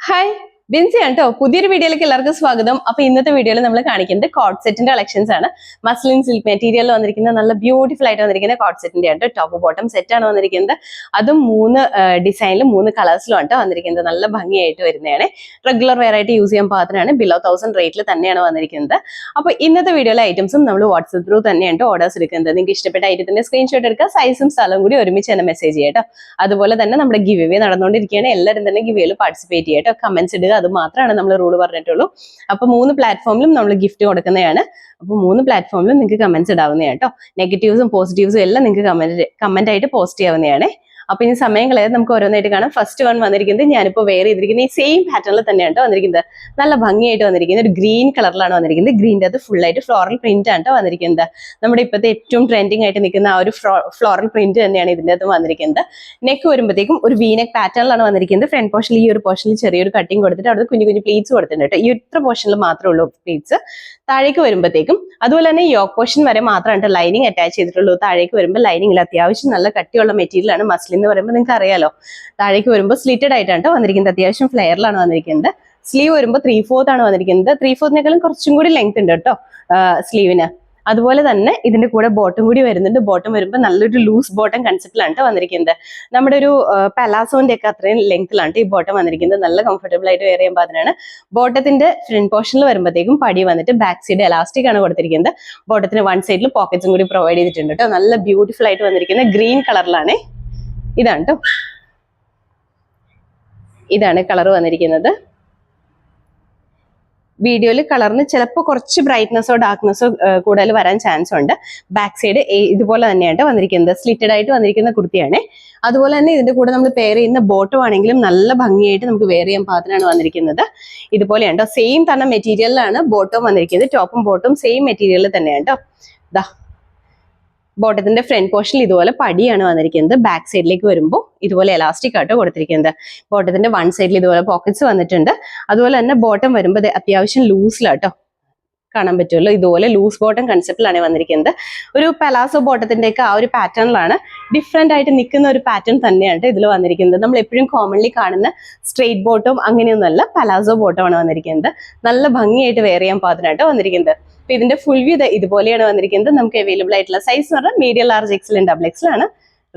Hi Binsi ആണ് കേട്ടോ. പുതിയൊരു വീഡിയോയിലേക്ക് എല്ലാവർക്കും സ്വാഗതം. അപ്പൊ ഇന്നത്തെ വീഡിയോയിൽ നമ്മൾ കാണിക്കുന്നത് കോട്ട് സെറ്റിന്റെ കളക്ഷൻസ് ആണ്. മസ്ലിൻ സിൽക്ക് മെറ്റീരിയൽ വന്നിരിക്കുന്ന നല്ല ബ്യൂട്ടിഫുൾ ആയിട്ട് വന്നിരിക്കുന്ന കോട്ട് സെറ്റിന്റെ ആണ്. ടോപ്പ് ബോട്ടം സെറ്റ് ആണ് വന്നിരിക്കുന്നത്. അതും 3 ഡിസൈനിലും 3 കളേഴ്സിലും ആണ് വന്നിരിക്കുന്നത്. നല്ല ഭംഗിയായിട്ട് വരുന്നതാണ്. റെഗുലർ വെയർ ആയിട്ട് യൂസ് ചെയ്യാൻ പാകത്തിനാണ്. ബിലോ 1000 റേറ്റിൽ തന്നെയാണ് വന്നിരിക്കുന്നത്. അപ്പൊ ഇന്നത്തെ വീഡിയോയിലെ ഐറ്റംസും നമ്മൾ വാട്സ്ആപ്പ് ത്രൂ തന്നെയാണ് ഓർഡേഴ്സ് എടുക്കുന്നത്. നിങ്ങൾക്ക് ഇഷ്ടപ്പെട്ട ഐറ്റത്തിന്റെ സ്ക്രീൻഷോട്ട് എടുക്കുക, സൈസും സ്ഥലവും കൂടി ഒരുമിച്ച് തന്നെ മെസ്സേജ് ചെയ്യാം. അതുപോലെ തന്നെ നമ്മുടെ ഗിവ് അവേ നടന്നുകൊണ്ടിരിക്കുകയാണ്. എല്ലാവരും തന്നെ ഗിവ് അവേയിൽ പാർട്ടിസിപ്പേറ്റ് ചെയ്യാം. കമന്റ്സ് ഇടുക, അത് മാത്രമാണ് നമ്മൾ റൂള് പറഞ്ഞിട്ടുള്ളൂ. അപ്പൊ 3 പ്ലാറ്റ്ഫോമിലും നമ്മൾ ഗിഫ്റ്റ് കൊടുക്കുന്നതാണ്. അപ്പൊ 3 പ്ലാറ്റ്ഫോമിലും നിങ്ങൾക്ക് കമന്റ്സ് ഇടാവുന്നതാണ് കേട്ടോ. നെഗറ്റീവ്സും പോസിറ്റീവ്സും എല്ലാം നിങ്ങൾക്ക് കമന്റ് ആയിട്ട് പോസ്റ്റ് ചെയ്യാവുന്നതാണ്. അപ്പൊ ഇനി സമയം കളയാതെ നമുക്ക് ഓരോന്നായിട്ട് കാണാം. ഫസ്റ്റ് വൺ വന്നിരിക്കുന്നത് ഞാനിപ്പോൾ വെയർ ചെയ്തിരിക്കുന്ന ഈ സെയിം പാറ്റേണിൽ തന്നെയാണ് വന്നിരിക്കുന്നത്. നല്ല ഭംഗിയായിട്ട് വന്നിരിക്കുന്നത് ഒരു ഗ്രീൻ കളറിലാണ് വന്നിരിക്കുന്നത്. ഗ്രീൻ്റെ അത് ഫുൾ ആയിട്ട് ഫ്ലോറൽ പ്രിന്റ് ആണ് വന്നിരിക്കുന്നത്. നമ്മുടെ ഇപ്പോഴത്തെ ഏറ്റവും ട്രെൻഡിങ് ആയിട്ട് നിൽക്കുന്ന ആ ഒരു ഫ്ലോറൽ പ്രിന്റ് തന്നെയാണ് ഇതിൻ്റെ അത് വന്നിരിക്കുന്നത്. നെക്ക് വരുമ്പോഴത്തേക്കും ഒരു വീനെക്ക് പാറ്റേണിലാണ് വന്നിരിക്കുന്നത്. ഫ്രണ്ട് പോർഷനിൽ ഈ ഒരു പോർഷനിൽ ചെറിയൊരു കട്ടിങ് കൊടുത്തിട്ട് അവിടെ കുഞ്ഞു കുഞ്ഞു പ്ലീറ്റ്സ് കൊടുത്തിട്ടുണ്ട് കേട്ടോ. ഈ ഇത്ര പോർഷനിൽ മാത്രമേ ഉള്ളൂ പ്ലീറ്റ്സ്. താഴേക്ക് വരുമ്പോഴത്തേക്കും അതുപോലെ തന്നെ യോക്ക് പോർഷൻ വരെ മാത്രമാണ് ലൈനിങ് അറ്റാച്ച് ചെയ്തിട്ടുള്ളൂ. താഴേക്ക് വരുമ്പോൾ ലൈനിങ്ങിൽ അത്യാവശ്യം നല്ല കട്ടിയുള്ള മെറ്റീരിയൽ ആണ്. മസ്ലിൻ എന്ന് പറയുമ്പോൾ നിങ്ങൾക്ക് അറിയാലോ. താഴേക്ക് വരുമ്പോൾ സ്ലിറ്റഡ് ആയിട്ടാണ് വന്നിരിക്കുന്നത്. അത്യാവശ്യം ഫ്ലെയറിലാണ് വന്നിരിക്കുന്നത്. സ്ലീവ് വരുമ്പോൾ 3/4 ആണ് വന്നിരിക്കുന്നത്. 3/4 കുറച്ചും കൂടി ലെങ്ത് ഉണ്ട് കേട്ടോ സ്ലീവിന്. അതുപോലെ തന്നെ ഇതിന്റെ കൂടെ ബോട്ടം കൂടി വരുന്നുണ്ട്. ബോട്ടം വരുമ്പോൾ നല്ലൊരു ലൂസ് ബോട്ടം കൺസെപ്റ്റിലാണ് വന്നിരിക്കുന്നത്. നമ്മുടെ ഒരു പലാസോന്റെ ഒക്കെ അത്രയും ലെങ്ത്തിലാണ് ഈ ബോട്ടം വന്നിരിക്കുന്നത്. നല്ല കംഫർട്ടബിൾ ആയിട്ട് വെയർ ചെയ്യാൻ പാകത്തിനാണ്. ബോട്ടത്തിന്റെ ഫ്രണ്ട് പോർഷനിൽ വരുമ്പോഴത്തേക്കും പടി വന്നിട്ട് ബാക്ക് സൈഡ് എലാസ്റ്റിക് ആണ് കൊടുത്തിരിക്കുന്നത്. ബോട്ടത്തിന് വൺ സൈഡിൽ പോക്കറ്റ്സും കൂടി പ്രൊവൈഡ് ചെയ്തിട്ടുണ്ട് കേട്ടോ. നല്ല ബ്യൂട്ടിഫുൾ ആയിട്ട് വന്നിരിക്കുന്നത് ഗ്രീൻ കളറിലാണ്. ഇതാണ് കേട്ടോ, ഇതാണ് കളർ വന്നിരിക്കുന്നത്. വീഡിയോയിൽ കളറിന് ചിലപ്പോൾ കുറച്ച് ബ്രൈറ്റ്നെസ്സോ ഡാർക്ക്നെസ്സോ കൂടുതൽ വരാൻ ചാൻസ് ഉണ്ട്. ബാക്ക് സൈഡ് ഇതുപോലെ തന്നെയാണ് വന്നിരിക്കുന്നത്. സ്ലിറ്റഡ് ആയിട്ട് വന്നിരിക്കുന്ന കുർത്തിയാണ്. അതുപോലെ തന്നെ ഇതിന്റെ കൂടെ നമ്മൾ പെയർ ചെയ്യുന്ന ബോട്ടം ആണെങ്കിലും നല്ല ഭംഗിയായിട്ട് നമുക്ക് വെയർ ചെയ്യാൻ പാകത്തിനാണ് വന്നിരിക്കുന്നത്. ഇതുപോലെയാണ് സെയിം തന്നെ മെറ്റീരിയലിലാണ് ബോട്ടം വന്നിരിക്കുന്നത്. ടോപ്പും ബോട്ടും സെയിം മെറ്റീരിയലിൽ തന്നെയാണ് കേട്ടോ. ദാ ബോട്ടത്തിന്റെ ഫ്രണ്ട് പോർഷനിൽ ഇതുപോലെ പടിയാണ് വന്നിരിക്കുന്നത്. ബാക്ക് സൈഡിലേക്ക് വരുമ്പോൾ ഇതുപോലെ എലാസ്റ്റിക് ആട്ടോ കൊടുത്തിരിക്കുന്നത്. ബോട്ടത്തിന്റെ വൺ സൈഡിൽ ഇതുപോലെ പോക്കറ്റ്സ് വന്നിട്ടുണ്ട്. അതുപോലെ തന്നെ ബോട്ടം വരുമ്പോൾ അത്യാവശ്യം ലൂസിലാട്ടോ കാണാൻ പറ്റുമല്ലോ. ഇതുപോലെ ലൂസ് ബോട്ടം കൺസെപ്റ്റിലാണ് വന്നിരിക്കുന്നത്. ഒരു പലാസോ ബോട്ടത്തിന്റെ ഒക്കെ ആ ഒരു പാറ്റേണിലാണ് ഡിഫറെന്റ് ആയിട്ട് നിൽക്കുന്ന ഒരു പാറ്റേൺ തന്നെയാണ് ഇതിൽ വന്നിരിക്കുന്നത്. നമ്മൾ എപ്പോഴും കോമൺലി കാണുന്ന സ്ട്രെയിറ്റ് ബോട്ടം അങ്ങനെയൊന്നുമല്ല, പലാസോ ബോട്ടമാണ് വന്നിരിക്കുന്നത്. നല്ല ഭംഗിയായിട്ട് വെയർ ചെയ്യാൻ പാകത്തിനായിട്ട് വന്നിരിക്കുന്നത്. അപ്പൊ ഇതിന്റെ ഫുൾ വ്യൂ ഇതുപോലെയാണ് വന്നിരിക്കുന്നത്. നമുക്ക് അവൈലബിൾ ആയിട്ടുള്ള സൈസ് എന്ന് പറഞ്ഞാൽ മീഡിയം, ലാർജ്, എക്സൽ, XL ആണ്.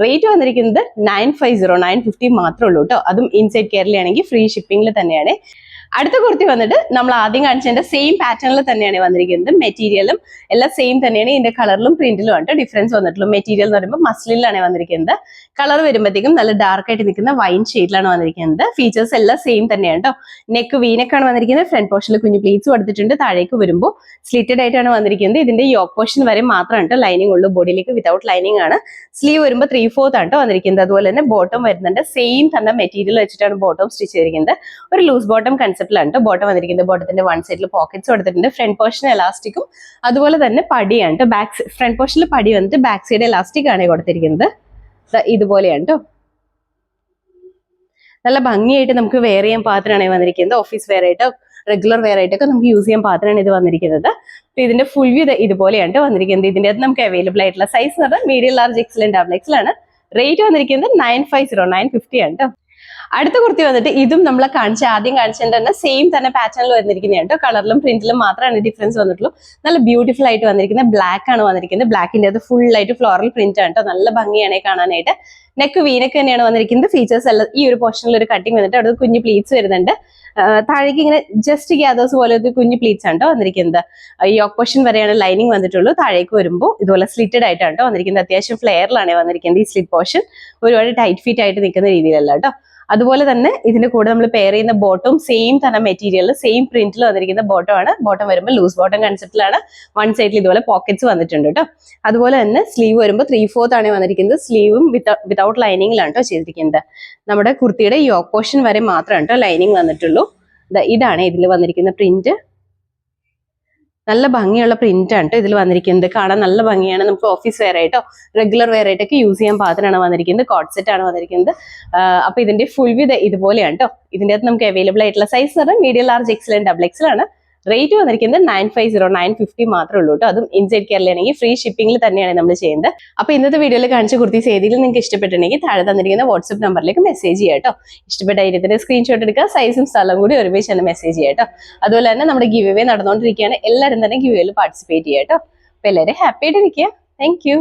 റേറ്റ് വന്നിരിക്കുന്നത് 950 മാത്രമേ ഉള്ളൂ കേട്ടോ. അതും ഇൻസൈഡ് കേരളയാണെങ്കിൽ ഫ്രീ ഷിപ്പിംഗിൽ തന്നെയാണ്. അടുത്ത കുർത്തി വന്നിട്ട് നമ്മൾ ആദ്യം കാണിച്ചതിന്റെ സെയിം പാറ്റേണിൽ തന്നെയാണ് വന്നിരിക്കുന്നത്. മെറ്റീരിയലും എല്ലാം സെയിം തന്നെയാണ്. ഇതിന്റെ കളറിലും പ്രിന്റിലും ആണ് ഡിഫറൻസ് വന്നിട്ടുള്ളൂ. മെറ്റീരിയൽ എന്ന് പറയുമ്പോൾ മസ്ലിനിലാണ് വന്നിരിക്കുന്നത്. കളർ വരുമ്പോഴത്തേക്കും നല്ല ഡാർക്ക് ആയിട്ട് നിൽക്കുന്ന വൈൻ ഷെയ്ഡിലാണ് വന്നിരിക്കുന്നത്. ഫീച്ചേഴ്സ് എല്ലാം സെയിം തന്നെയാണ് കേട്ടോ. നെക്ക് വീനെക്കാണ് വന്നിരിക്കുന്നത്. ഫ്രണ്ട് പോർഷനിൽ കുഞ്ഞു പ്ലീറ്റ്സ് കൊടുത്തിട്ടുണ്ട്. താഴേക്ക് വരുമ്പോൾ സ്ലിറ്റഡ് ആയിട്ടാണ് വന്നിരിക്കുന്നത്. ഇതിന്റെ യോക്ക് പോർഷൻ വരെ മാത്രമാണ് ലൈനിങ് ഉള്ളൂ. ബോഡിയിലേക്ക് വിതൗട്ട് ലൈനിങ് ആണ്. സ്ലീവ് വരുമ്പോൾ 3/4 ആണ് വന്നിരിക്കുന്നത്. അതുപോലെ തന്നെ ബോട്ടം വരുന്നുണ്ട്. സെയിം തന്നെ മെറ്റീരിയൽ വെച്ചിട്ടാണ് ബോട്ടം സ്റ്റിച്ച് ചെയ്തിരിക്കുന്നത്. ഒരു ലൂസ് ബോട്ടം കൺസെപ്റ്റിലാണ് ബോട്ടം വന്നിരിക്കുന്നത്. ബോട്ടത്തിന്റെ വൺ സൈഡിൽ പോക്കറ്റ്സ് കൊടുത്തിട്ടുണ്ട്. ഫ്രണ്ട് പോർഷൻ എലാസ്റ്റിക്കും അതുപോലെ തന്നെ പടിയാണ്. ഫ്രണ്ട് പോർഷനിൽ പടി വന്നിട്ട് ബാക്ക് സൈഡ് എലാസ്റ്റിക് ആണ് കൊടുത്തിരിക്കുന്നത്. ഇതുപോലെയാണ് കേട്ടോ. നല്ല ഭംഗിയായിട്ട് നമുക്ക് വെയർ ചെയ്യാൻ പാകത്തിനാണ് വന്നിരിക്കുന്നത്. ഓഫീസ് വെയർ ആയിട്ടോ റെഗുലർ വെയർ ആയിട്ടൊക്കെ നമുക്ക് യൂസ് ചെയ്യാൻ പാകത്തിനാണ് ഇത് വന്നിരിക്കുന്നത്. അപ്പൊ ഇതിന്റെ ഫുൾ വ്യൂ ഇതുപോലെയാണ് വന്നിരിക്കുന്നത്. ഇതിന്റെ അത് നമുക്ക് അവൈലബിൾ ആയിട്ടുള്ള സൈസ് എന്ന് പറഞ്ഞാൽ മീഡിയം, ലാർജ്, XL, XL ആണ്. റേറ്റ് വന്നിരിക്കുന്നത് 950 ആണ് കേട്ടോ. അടുത്ത കുർത്തി വന്നിട്ട് ഇതും നമ്മൾ ആദ്യം കാണിച്ചതിന്റെ തന്നെ സെയിം തന്നെ പാറ്റേണിൽ വന്നിരിക്കുന്നതാണ് കേട്ടോ. കളറിലും പ്രിന്റിലും മാത്രമാണ് ഡിഫറൻസ് വന്നിട്ടുള്ളൂ. നല്ല ബ്യൂട്ടിഫുൾ ആയിട്ട് വന്നിരിക്കുന്നത് ബ്ലാക്ക് ആണ് വന്നിരിക്കുന്നത്. ബ്ലാക്കിന്റെ അത് ഫുൾ ആയിട്ട് ഫ്ലോറൽ പ്രിന്റ് ആണ് കേട്ടോ. നല്ല ഭംഗിയാണ് കാണാനായിട്ട്. നെക്ക് വീനക്ക് തന്നെയാണ് വന്നിരിക്കുന്നത്. ഫീച്ചേഴ്സ് എല്ലാം ഈ ഒരു പോർഷനിൽ ഒരു കട്ടിങ് വന്നിട്ട് അവിടെ കുഞ്ഞു പ്ലീറ്റ്സ് വരുന്നുണ്ട്. താഴേക്ക് ഇങ്ങനെ ജസ്റ്റ് ഗ്യാദേഴ്സ് പോലെ കുഞ്ഞു പ്ലീറ്റ്സ് ആണ് കേട്ടോ വന്നിരിക്കുന്നത്. യോക്ക് പോർഷൻ വരെയാണ് ലൈനിങ് വന്നിട്ടുള്ളൂ. താഴേക്ക് വരുമ്പോൾ ഇതുപോലെ സ്ലിറ്റഡ് ആയിട്ടാണ് കേട്ടോ വന്നിരിക്കുന്നത്. അത്യാവശ്യം ഫ്ലെയറിലാണ് വന്നിരിക്കുന്നത്. ഈ സ്ലിറ്റ് പോർഷൻ ഒരുപാട് ടൈറ്റ് ഫിറ്റ് ആയിട്ട് നിൽക്കുന്ന രീതിയിലല്ല കേട്ടോ. അതുപോലെ തന്നെ ഇതിന്റെ കൂടെ നമ്മൾ പെയർ ചെയ്യുന്ന ബോട്ടം സെയിം തന്നെ മെറ്റീരിയൽ, സെയിം പ്രിന്റിൽ വന്നിരിക്കുന്ന ബോട്ടം ആണ്. ബോട്ടം വരുമ്പോൾ ലൂസ് ബോട്ടം കൺസെപ്റ്റിലാണ്. വൺ സൈഡിൽ ഇതുപോലെ പോക്കറ്റ്സ് വന്നിട്ടുണ്ട് കേട്ടോ. അതുപോലെ തന്നെ സ്ലീവ് വരുമ്പോൾ 3/4 ആണ് വന്നിരിക്കുന്നത്. സ്ലീവും വിതൗട്ട് ലൈനിങ്ങിലാണ് കേട്ടോ ചെയ്തിരിക്കുന്നത്. നമ്മുടെ കുർത്തിയുടെ യോക്ക് പോർഷൻ വരെ മാത്രമാണ് കേട്ടോ ലൈനിങ് വന്നിട്ടുള്ളൂ. ഇതാണ് ഇതിൽ വന്നിരിക്കുന്ന പ്രിന്റ്. നല്ല ഭംഗിയുള്ള പ്രിന്റ് ആണ് ഇതിൽ വന്നിരിക്കുന്നത്. കാണാൻ നല്ല ഭംഗിയാണ്. നമുക്ക് ഓഫീസ് വെയർ ആയിട്ടോ റെഗുലർ വെയർ ആയിട്ടൊക്കെ യൂസ് ചെയ്യാൻ പാകത്തിനാണ് വന്നിരിക്കുന്നത്. കോട്ട് സെറ്റ് ആണ് വന്നിരിക്കുന്നത്. അപ്പൊ ഇതിന്റെ ഫുൾ വ്യൂ ഇതുപോലെയാണ് കേട്ടോ. ഇതിന്റെ അകത്ത് നമുക്ക് അവൈലബിൾ ആയിട്ടുള്ള സൈസ് എന്ന് പറഞ്ഞാൽ മീഡിയം, ലാർജ്, XL, XL ആണ്. റേറ്റ് വന്നിരിക്കുന്നത് 950 950 മാത്രമേ ഉള്ളൂ കേട്ടോ. അതും ഇൻസൈഡ് കേരളയാണെങ്കിൽ ഫ്രീ ഷിപ്പിംഗിൽ തന്നെയാണ് നമ്മൾ ചെയ്യുന്നത്. അപ്പൊ ഇന്നത്തെ വീഡിയോയിൽ കാണിച്ച കുർത്തീസ് ഏതെങ്കിലും നിങ്ങൾക്ക് ഇഷ്ടപ്പെട്ടിട്ടുണ്ടെങ്കിൽ താഴെ തന്നിരിക്കുന്ന വാട്സ്ആപ്പ് നമ്പറിലേക്ക് മെസ്സേജ് ചെയ്യാം കേട്ടോ. ഇഷ്ടപ്പെട്ട ഐറ്റത്തിന്റെ സ്ക്രീൻഷോട്ട് എടുക്കുക, സൈസും സ്ഥലവും കൂടി ഒരുമിച്ച് തന്നെ മെസ്സേജ് ചെയ്യാം കേട്ടോ. അതുപോലെ തന്നെ നമ്മുടെ ഗിവ് അവേ നടന്നുകൊണ്ടിരിക്കുകയാണ്. എല്ലാവരും തന്നെ ഗിവ് അവേയിൽ പാർട്ടിസിപ്പേറ്റ് ചെയ്യാം കേട്ടോ. അപ്പൊ എല്ലാവരും ഹാപ്പി ആയിട്ട് ഇരിക്കുക. Thank you.